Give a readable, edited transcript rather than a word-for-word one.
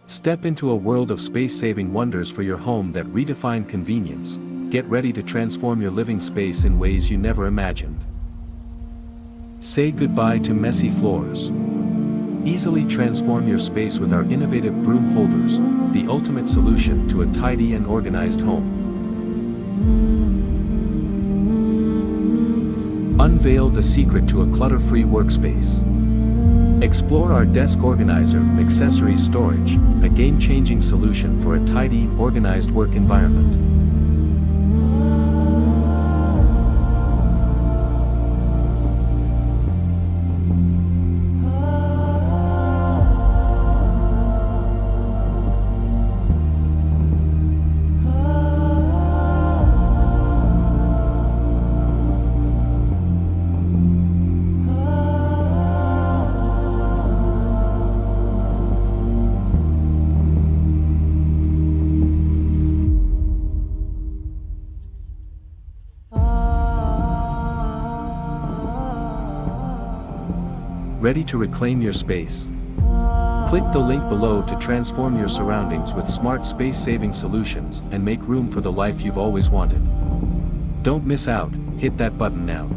Step into a world of space-saving wonders for your home that redefine convenience. Get ready to transform your living space in ways you never imagined. Say goodbye to messy floors. Easily transform your space with our innovative broom holders, the ultimate solution to a tidy and organized home. Unveil the secret to a clutter-free workspace. Explore our desk organizer with accessories storage, a game-changing solution for a tidy, organized work environment. Ready to reclaim your space? Click the link below to transform your surroundings with smart space-saving solutions and make room for the life you've always wanted. Don't miss out, hit that button now.